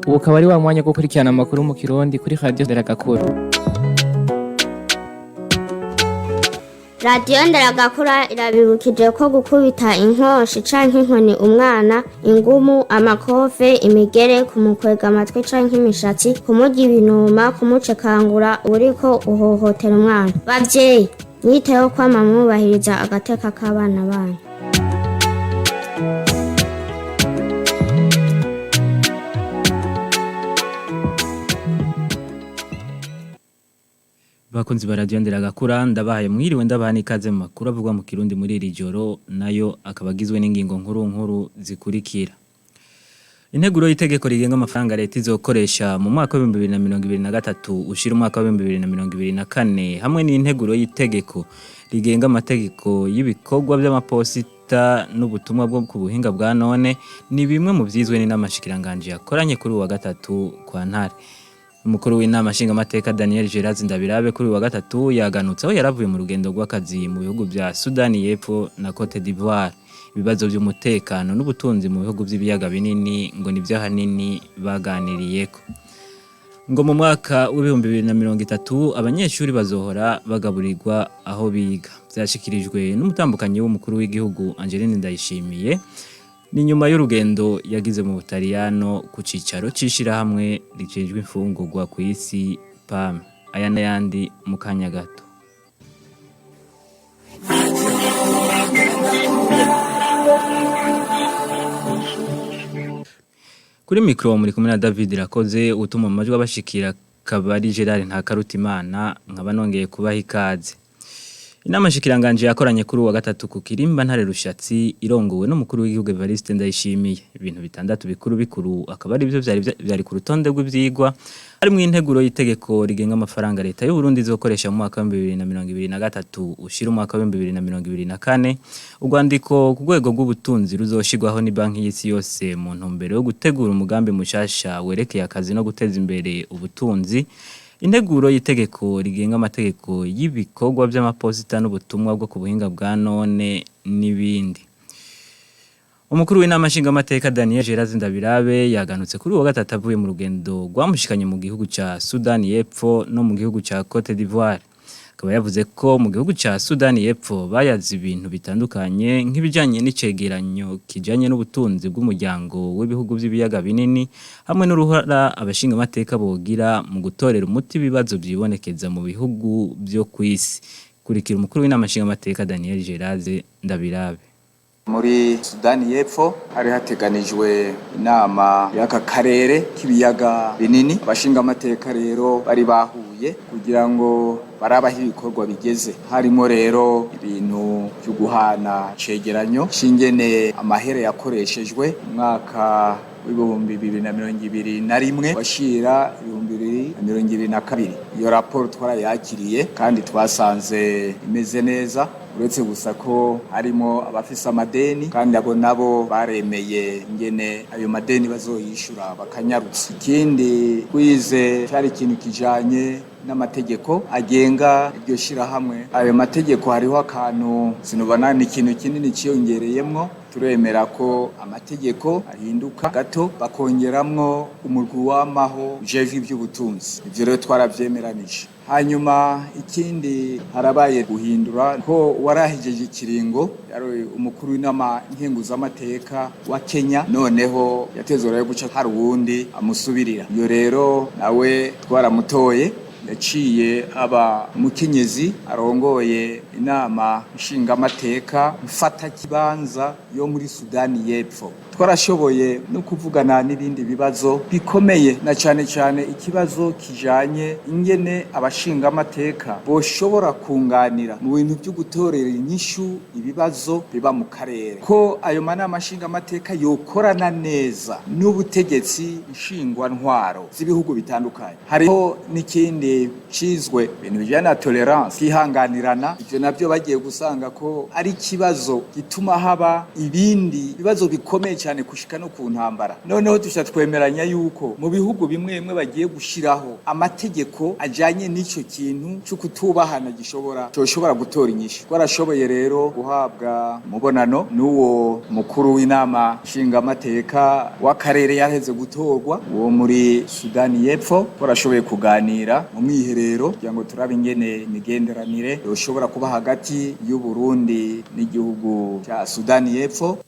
ubu akaba ari wa mwanya wo gukurikirana amakuru mu Kirundi kuri Radio Nderagakura. Radio Nderagakura irabibukije ko gukubita inkoshi canke inkoni umwana, ingumu, amakofe, imigere, kumukwega amatwi canke imishatsi, kumurya ibinuma, kumucekangura uriko uhohotera umwana. Bavyeyi, mwiteho kwama mwubahiriza agateka k'abana banyu. Bakunzi ba Radio Nderagakura ndabahaye mwiriwe ndabahani ikaze mu makuru avugwa mu Kirundi muri iri joro nayo akabagizwe n'ingingo nkuru zikurikira. Integuro y'itegeko rigenga amafaranga leta izokoresha mu mwaka wa 2023 ushira umwaka wa 2024 hamwe n'integuro y'itegeko rigenga amategeko y'ibikorwa by'amaposita n'ubutumwa bwo ku buhinga bwa none ni bimwe mu vyizwe n'amashikiranganje yakoranye kuri wa gatatu kwa Ntare. Umukuru w'inama nshingamateka Daniel Gerazi Ndabirabe kuri wa gatatu yaganutse aho yaravuye mu rugendo rw'akazi mu bihugu bya Sudani y'Epfo na Cote d'Ivoire. Ibibazo by'umutekano n'ubutunzi mu bihugu by'ibiyaga binini ngo nivyo hanini baganiriyeko. Ngo mu mwaka wa 2030 abanyeshuri bazohora bagaburirwa aho biga. Byashikirijwe n'umutambukanyi w'umukuru w'igihugu Angeline Ndayishimiye ni nyuma y'urugendo yagize mu Butaliyano ku cicaro cishirahamwe rijejwe imfungurwa ku isi PAM. Aya n'ayandi mu kanya gato. Kuri mikro muri kumwe na David Rakoze utuma amajwi abashikira kabari Gerard Ntakarutimana nkaba nongeye kubaha ikaze. Inama shikiranganje yakoranye kuri wa gatatu ku Kirimba Ntare Rushatsi irongowe n'umukuru w'igihugu Evariste Ndayishimiye. Ibintu bitandatu bikuru akaba ari byo byari ku rutonde rw'ivyigwa harimo integuro y'itegeko rigenga amafaranga leta y'u Burundi izokoresha mu mwaka wa 2023 ushira umwaka wa 2024, urwandiko ku rwego rw'ubutunzi ruzoshirwaho ni banki y'isi yose mu ntumbero yo gutegura umugambi mushasha werekeye akazi no guteza imbere ubutunzi. Integuro y'itegeko rigenga amategeko y'ibikorwa by'amaposita n'ubutumwa bwo ku buhinga bwa none n'ibindi. Umukuru w'inama nshingamateka Daniel Gerazi Ndabirabe yaganutse kuri wa gatatu avuye mu rugendo rwamushikanye mu gihugu ca Sudani y'Epfo no mu gihugu ca Cote d'Ivoire. Akaba yavuze ko mu gihugu ca Sudani y'Epfo bayazi ibintu bitandukanye nk'ibijanye n'icegeranyo kijanye n'ubutunzi bw'umuryango w'ibihugu by'ibiyaga binini hamwe n'uruhara abashinga amateka bogira mu gutorera umuti ibibazo byibonekeza mu bihugu byo kwisi. Kurikira umukuru w'inama nshinga amateka Daniel Gerazi Ndabirabe. Muri Sudani y'Epfo hari hateganijwe inama y'aka karere k'ibiyaga binini. Abashinga amateka rero bari bahuye kugira ngo barabaho ibikorwa bigeze, harimo rero ibintu byo guhana cegeranyo shingene amahere yakoreshejwe umwaka w'ibihumbi 2021 bashira 2022. Iyo raporo twarayakiriye kandi twasanze imeze neza, uretse gusa ko harimo abafise amadeni kandi abo nabo baremeye ingene ayo madeni bazoyishura bakanyarutsa. Ikindi kwize cyari ikintu kijanye n'amategeko agenga iryo shirahamwe. Ayo mategeko hariho akantu sinubana ni ikintu kinini ciyongereyemwo. Turemera ko amategeko ahinduka gato bakongeramwo umurwi w'amaho jeje iby'ubutunzi. Ivyo rero twaravyemeranije. Hanyuma ikindi harabaye guhindura ko warahijeje ikiringo yari umukuru w'inama nkenguzamateka wa Kenya, noneho yatezora yo guca hari uwundi amusubirira. Iyo rero nawe twaramutoye yaciye aba mukenyezi arongoye inama nshingamateka mfata kibanza yo muri Sudani y'Epfo. Twarashoboye no kuvugana n'ibindi bibazo bikomeye, na cyane ikibazo kijanye ingene abashinga amateka boshobora kunganira mu bintu byo gutorera inyishu ibibazo biba mu karere, ko ayo manama nshinga amateka yokorana neza n'ubutegetsi nshingwa ntwaro z'ibihugu bitandukanye. Hariho n'ikindi cizwe ibintu bijyana na tolerance kihanganirana, ivyo navyo bagiye gusanga ko ari ikibazo gituma haba ibindi bibazo bikomeye cyane kushika no ku ntambara. Noneho twemeranya yuko mu bihugu bimwe bimwe bagiye gushiraho amategeko ajanye n'ico kintu cyo kutubahana coshobora gutora inyishu. Twarashoboye rero guhabwa umubonano n'uwo mukuru w'inama nshingamateka w'akarere yaheze gutorwa uwo muri Sudani y'Epfo. Twarashoboye kuganira mu mwiherero kugira ngo turabe ingene imigenderanire yoshobora kuba hagati y'u Burundi n'igihugu cya Sudani y'Epfo.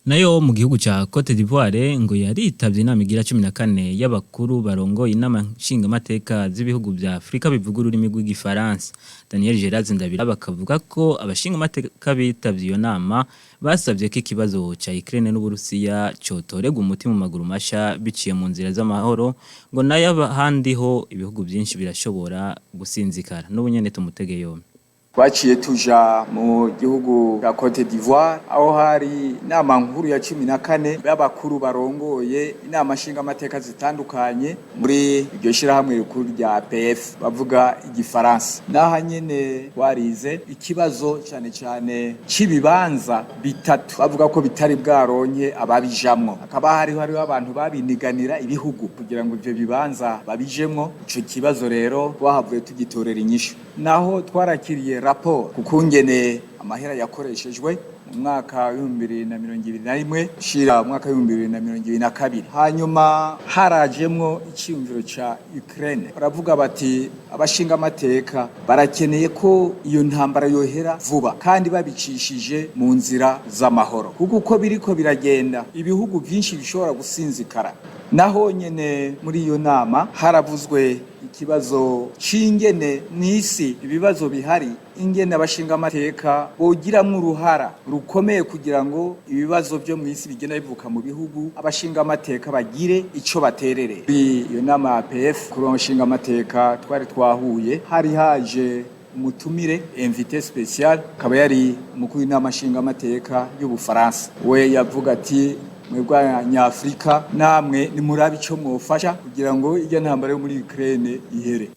Nayo mu gihugu ca Cote d'Ivoire ngo yaritavye inama igira 14 y'abakuru barongoye inama nshingamateka z'ibihugu vya Afrika bivuga ururimi rw'igifaransa. Daniel Gerard Ndabira bakavuga ko abashingamateka bitavye iyo nama basavye ko ikibazo ca Ukraine n'Uburusiya cotorega umuti mu maguru masha biciye mu nzira z'amahoro, ngo nayo ahandi ho ibihugu byinshi birashobora gusinzikara. N'ubunyene tumutege yombi. Twaciye tuja mu gihugu cya Cote d'Ivoire aho hari inama nkuru ya 14 y'abakuru barongoye inama nshingamateka zitandukanye muri iryo shirahamwe rikuru rya APF bavuga igifaransa. Naha nyene warize ikibazo cyane cibibanza bitatu bavuga ko bitari bwaronke ababijamwo, akaba hariho abantu babiniganira ibihugu kugira ngo ivyo bibanza babijemwo. Ico kibazo rero twahavuye tugitorera inyishu, naho twarakiriye raporo kukungene amahera yakoreshejwe mu mwaka wa 2021 shira mwaka wa 2022. Hanyuma harajemwo icyumviro ca Ukraine, baravuga bati abashinga amateka barakeneye ko iyo ntambara yohera vuba kandi babicishije mu nzira z'amahoro, kuko uko biriko biragenda ibihugu byinshi bishobora gusinzikara. Naho nyene muri iyo nama haravuzwe ikibazo c'ingene mw'isi ibibazo bihari, ingene abashinga amateka bogiramwo uruhara rukomeye kugira ngo ibibazo byo mw'isi bigenda bivuka mu bihugu, abashinga amateka bagire ico baterere. Iyo nama APF kuri abashinga amateka twari twahuye, hari haje umutumire invité spécial akaba yari umukuru w'inama nshinga amateka y'Ubufaransa. We yavuga ati mwebwe Nyafrika namwe ni murabi ico mwofasha kugira ngo irya ntambara yo muri Ukraine ihere.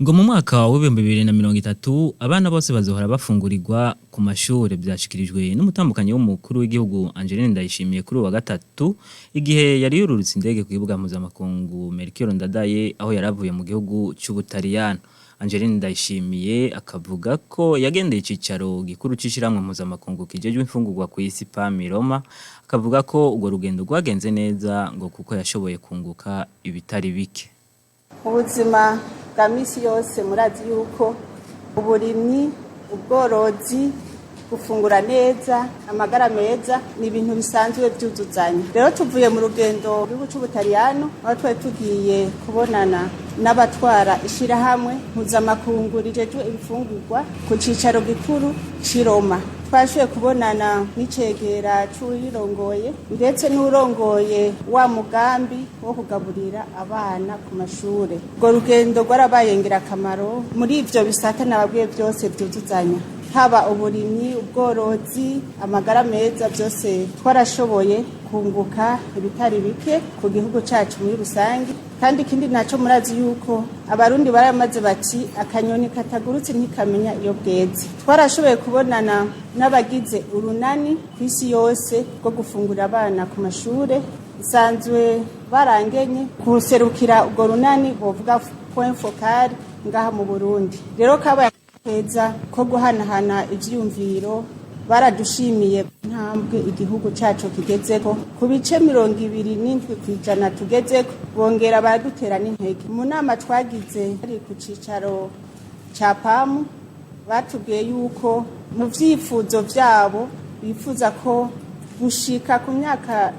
Ngo mu mwaka wa 2030 abana bose bazohora bafungurirwa ku mashure, byashikirijwe n'umutambukanyi w'umukuru w'igihugu Angeline Ndayishimiye kuri wa gatatu igihe yari yururutse indege ku kibuga mpuzamakungu Melchior Ndadaye aho yaravuye mu gihugu cy'Ubutaliyano. Angeline Ndayishimiye akavuga ko yagendeye icicaro gikuru c'ishiramwe mpuzamakungu kijejwe imfungurwa ku isi PAM Roma, akavuga ko urwo rugendo rwagenze neza ngo kuko yashoboye kunguka ibitari bike. Ubuzima bwa misi yose murazi yuko uburimyi, ubworozi, gufungura neza, amagara meza ni ibintu bisanzwe byuzuzanya. Rero tuvuye mu rugendo rw'Ubutaliyano aho twari tugiye kubonana n'abatwara ishirahamwe mpuzamakungu rijejwe ibifungurwa ku cicaro gikuru c'i Roma. Twashoboye kubonana n'icegera c'uyirongoye ndetse n'urongoye wa mugambi wo kugaburira abana ku mashure. Urwo rugendo rwarabaye ngirakamaro muri ivyo bisata nababwiye byose byuzuzanya, haba uburimyi, ubworozi, amagara meza, byose twarashoboye kunguka ibitari bike ku gihugu cacu muri rusange. Kandi ikindi naco murazi yuko abarundi baramaze bati akanyoni katagurutse ntikamenya iyo bweze. Twarashoboye kubonana n'abagize urunani kw'isi yose rwo gufungurira abana ku mashure, isanzwe barangenye kuserukira urwo runani bovuga point focal ngaha mu Burundi. Rero kaba heza ko guhanahana ivyumviro, baradushimiye ntambwe igihugu cacu kigezeko ku bice 27% tugezeko, bongera baradutera n'intege. Mu nama twagize ari ku cicaro ca PAM batubwiye yuko mu vyifuzo vyabo bifuza ko gushika ku myaka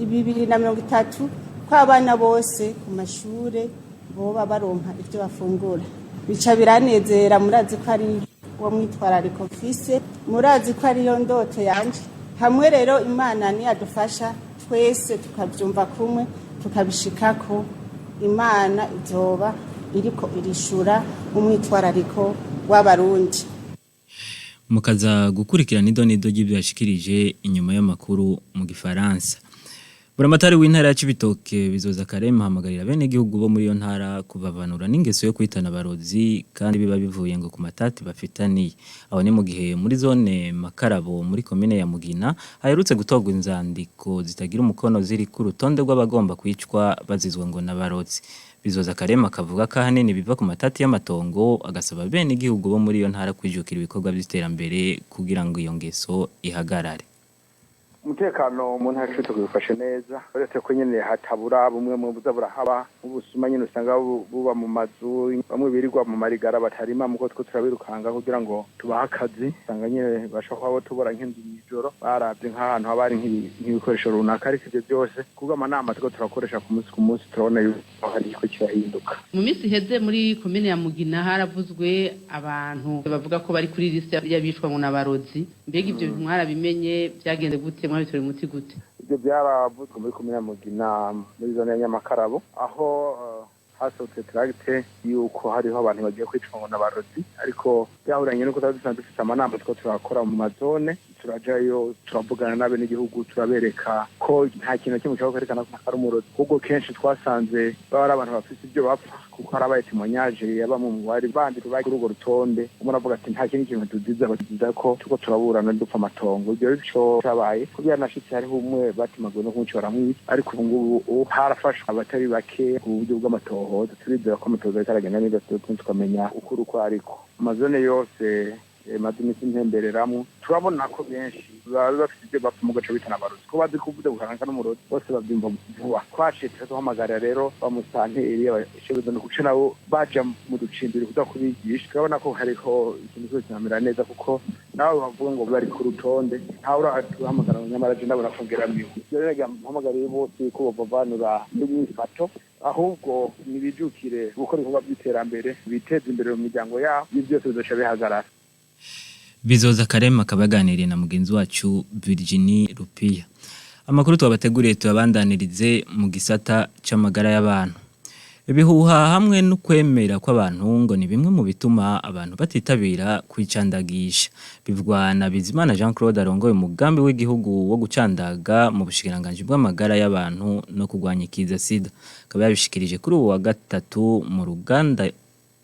2030 ko abana bose ku mashure boba baronka ivyo bafungura. Bica biranezera, murazi ko ari wo mwitwarariko mfise, murazi ko ari yo ndoto yanje. Hamwe rero Imana ni yadufasha twese tukavyumva kumwe tukabishikako, Imana izoba iriko irishura umwitwarariko w'abarundi. Mukaza gukurikirana idonido ry'ibyo yashikirije inyuma y'amakuru mu Gifaransa. Buramatari w'intara ya Cibitoke Bizoza Karema hamagarira bene gihugu bo muri yo ntara kubavanura n'ingeso yo kwitana abarozi kandi biba bivuye ngo ku matati bafitaniye. Aho ni mu gihe muri zone Makarabo muri komine ya Mugina haherutse gutogwa inzandiko zitagira umukono ziri ku rutonde rw'abagomba kwicwa bazizwa ngo n'abarozi. Bizoza Karema kavuga ko ahanini biva ku matati y'amatongo agasaba bene gihugu bo muri yo ntara kwijukira ibikorwa by'iterambere kugira ngo iyo ngeso ihagarare. Umutekano mu ntara cyo tugufashe neza uretse ko nyene hatabura bumwe mu buzabura haba ubusuma nyene usanga buba mu mazu bamwe birirwa mu marigara batarima muko two turabirukanga kugira ngo tubaha akazi usanga nyene bashaka abo tubora nk'inzu y'ijoro baravye nk'ahantu habari nk'ibikoresho runaka ariko ivyo byose kuko amanama tuko turakoresha ku munsi turabona yuko hari iko kirahinduka. Mu minsi heze muri komine ya Mugina haravuzwe abantu bavuga ko bari kuri liste y'abishwa ngo n'abarozi mbega ivyo mwarabimenye byagenze gute mwabitore muti gute? Ibyo byaravuzwe muri komine ya Mugina muri zone ya Nyamakarabo aho hasohotse tracte yuko hariho abantu bagiye kwicwa ngo n'abarozi ariko byahuranye nuko dusanzwe dufite amanama two turakora mu mazone turajayo turavugana n'abe n'igihugu turabereka ko nta kintu kimwe cyo kwerekana ko ari umurozi kuko kenshi twasanze baba abantu bafite ibyo bapfa kuko arabaye témoignage yaba mu bari bandi bari kuri urwo rutonde umuntu avuga ati nta kintu tuziza baziza ko tuko turaburana dupfa amatongo ibyo bico cyabaye kugira nashitse hariho umwe batimagwe no kumucora mwibi ariko ubu ngubu harafashwe abatari bake ku buryo bw'amatohoza turizera ko amatohoza ataragenda neza tukamenya ukuri uko ariko amazone yose madimisi ntembereramo turabona ko benshi bafite ibyo bapfa mu gace bitana abarozi ko bazi kuvuga guhanga n'umurozi bose babyumva vuba twashitse tuhamagarira rero bamusanteri abashebezo no kuce nabo baja mu ducimbiri kuza kubigisha turabona ko hariho ikintu cyose cyamera neza kuko nawe bavuga ngo bari ku rutonde ntawe urahamagara nyamara je ndabona kongera mbiho rero mpamagariye bose ko bavanura n'imyifato ahubwo nibijukire gukora ibikorwa by'iterambere biteza imbere mu miryango yabo byose bizoca bihagarara. Bizoza Karema kabaganiriye na mugenzi wacu Virginie Rupiya. Amakuru twabateguriye tubabandanirize mu gisata c'amagara y'abantu. Ibihuha hamwe no kwemera kw'abantu ngo ni bimwe mu bituma abantu batitabira kwicandagisha. Bivugwa na Bizimana Jean Claude arongoye umugambi w'igihugu wo gucandaga mu bushikiranganje bw'amagara y'abantu no kurwanya ikiza sida. Akaba yabishikirije kuri ubu wa gatatu mu ruganda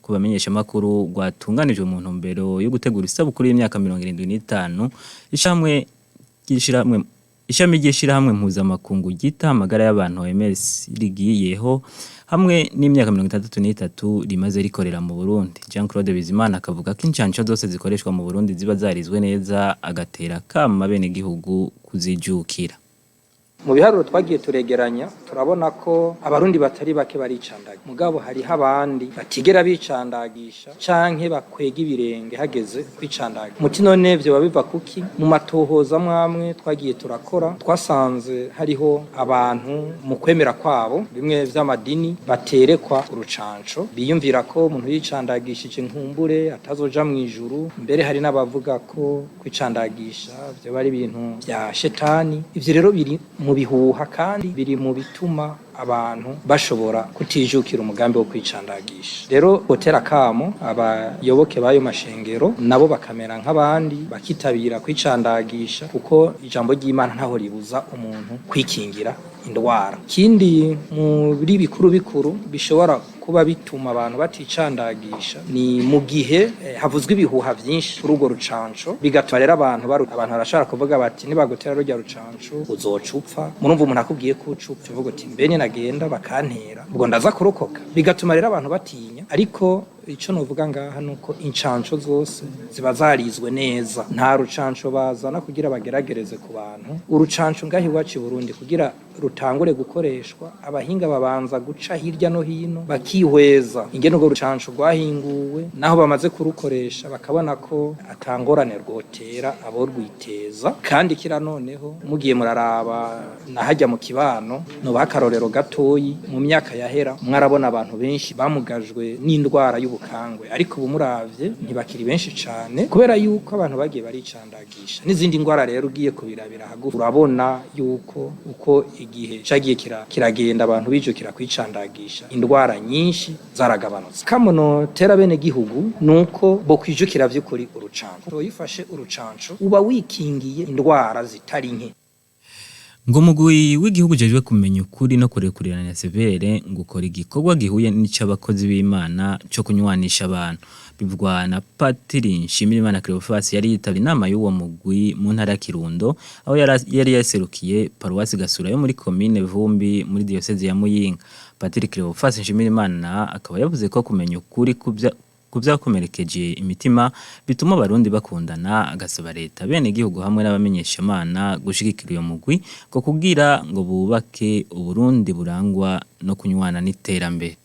kubamenyesha makuru rwatunganijwe mu ntumbero yo gutegura isabukuru y'imyaka 75 ishami ry'ishirahamwe mpuzamakungu ryita amagara y'abantu OMS rigiyeho hamwe n'imyaka 63 rimaze rikorera mu Burundi. Jean Claude Bizimana akavuga ko incanco zose zikoreshwa mu Burundi ziba zarizwe neza agatera kama bene gihugu kuzijukira. Mu biharuro twagiye turegeranya turabona ko abarundi batari bake baricandaga mugabo hari habandi batigera bicandagisha canke bakwega ibirenge hageze kwicandaga muti none byo babiva kuki mu matohoza mwamwe twagiye turakora twasanze hariho abantu mu kwemera kwabo bimwe vy'amadini baterekwa urucanco biyumvira ko umuntu yicandagishije nkumbure atazoja mu ijuru mbere hari n'abavuga ko kwicandagisha byo bari ibintu bya shetani ivyo rero biri mu bihuha kandi biri mu bituma abantu bashobora kutijukira umugambi wo kwicandagisha rero hotera kamo abayoboke bayo mashengero nabo bakamera nk'abandi bakitabira kwicandagisha kuko ijambo ry'Imana ntaho ribuza umuntu kwikingira indwara kindi muri bikuru bishobora kuba bituma abantu baticandagisha ni mu gihe havuzwe ibihuha byinshi kuri urwo rucanco bigatuma rero abantu barashaka kuvuga bati nibagutera rujya rucanco uzocupfa murumva umuntu akubwiye ko ucupfa uvuga uti mbene nagenda bakantera ubwo ndaza kurokoka bigatuma rero abantu batinya ariko ico novuga ngaha nuko incanco zose ziba zarizwe neza nta rucanco bazana kugira bageragereze ku bantu urucanco ngahi wacu Burundi kugira rutangure gukoreshwa abahinga babanza guca hirya no hino bakihweza ingene urwo rucanco rwahinguwe naho bamaze kurukoresha bakabona ko atangorane rwotera abo rwiteza kandi kira noneho mugiye muraraba nahajya mu kibano no bakarorero gatoyi mu myaka yahera mwarabona abantu benshi bamugajwe n'indwara y'ubukangwe ariko ubu muravye ntibakiri benshi cane kubera yuko abantu bagiye baricandagisha n'izindi ndwara rero ugiye kubirabira hagufi urabona yuko uko igihe cagiye kiragenda abantu bijukira kwicandagisha indwara nyinshi zaragabanutse kamono tera bene gihugu nuko bo kwijukira vy'ukuri urucanco toyifashe urucanco uba wikingiye indwara zitari nke ngo mugwi w'igihugu jejwe kumenya ukuri no kurekurirana severe ngo ukora igikorwa gihuye n'ic'abakozi b'Imana cyo kunywanisha abantu bivugwa na Patiri Nshimirimana Cleophas yari yitavye inama y'uwo mugwi mu ntara ya Kirundo aho yari yaserukiye paruwasi Gasura yo muri commune Vumbi muri diocese ya Muyinga. Patiri Cleophas Nshimirimana akaba yavuze ko kumenya ukuri kuvyakomerekeje imitima bituma abarundi bakundana, agasaba leta bene igihugu hamwe n'abamenyeshamana gushigikira uyo mugwi ko kugira ngo bubake Uburundi burangwa no kunywana n'iterambere.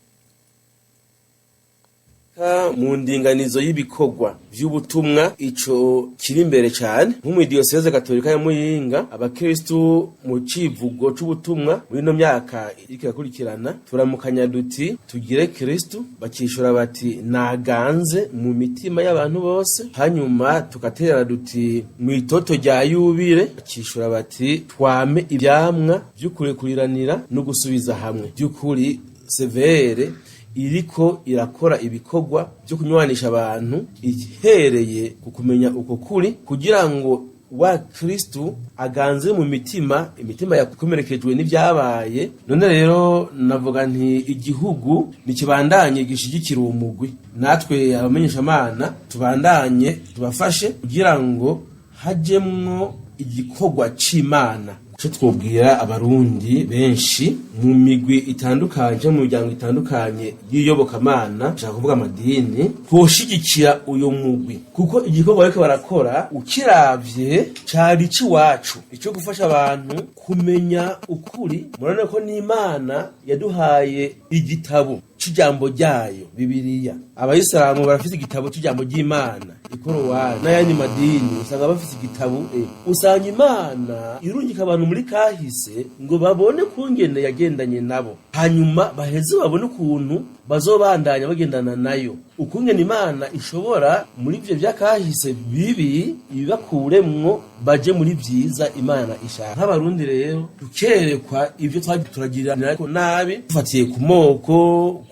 Mu ndinganizo y'ibikorwa vy'ubutumwa ico kiri imbere cyane mu diocese Gatolika ya Muyinga. Abakristo mu civugo c'ubutumwa muri no myaka ikirakurikirana turamukanya duti tugire Kristo, bakishura bati naganze mu mitima y'abantu bose. Hanyuma tukatera duti mu itoto rya yubire, bakishura bati twame ibyamwa by'ukurekuriranira no gusubiza hamwe. By'ukuri severe iriko irakora ibikorwa byo kunywanisha abantu ihereye ku kumenya uko kuri kugira ngo wa Kristo aganze mu imitima yakomerekejwe n'ibyabaye. None rero navuga nti igihugu nikibandanye gishigikira uwo mugwi, natwe abamenyeshamana tubandanye tubafashe kugira ngo hajemwo igikorwa c'Imana. Cyo twobwira abarundi benshi mu migwi itandukanye mu miryango itandukanye y'iyobokamana cyangwa kuvuga amadini twoshigikira uyo mugwi kuko igikorwa bariko barakora ukiravye cari ciwacu ico gufasha abantu kumenya ukuri. Murane ko n'Imana yaduhaye igitabo c'ijambo ryayo Bibiliya. Abayisilamu barafite igitabo c'ijambo ry'Imana Ikorowani, n'ayandi madini usanga bafite igitabo usanga Imana irungika abantu muri kahise ngo babone kungene yagendanye nabo, hanyuma baheze babone ukuntu bazobandanya bagendana nayo, ukungene Imana ishobora muri ivyo vyakahise bibi ibibakuremwo baje muri vyiza Imana ishaka. Nk'abarundi rero dukerekwa ivyo turagiranira ariko nabi dufatiye ku moko,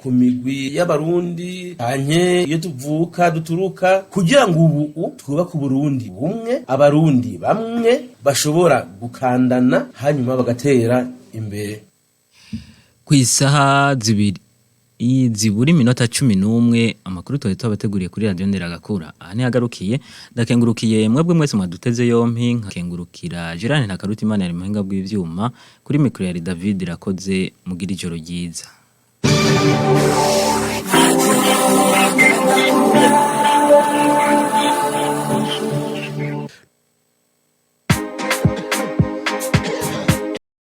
ku migwi y'abarundi anye iyo tuvuka duturuka, kugira ngo ubu twubake Uburundi bumwe, abarundi bamwe bashobora gukandana hanyuma bagatera imbere. Kwisaha ziburi minota 11 amakuru twabateguriye kuri radio Nderagakura aha ni hagarukiye. Ndakengurukiye mwebwe mwese mwaduteze yompi, nkakengurukira Gerard Ntakarutimana ari muhinga bw'ivyuma, kuri mikro ya David Rakoze mugira ijoro ryiza.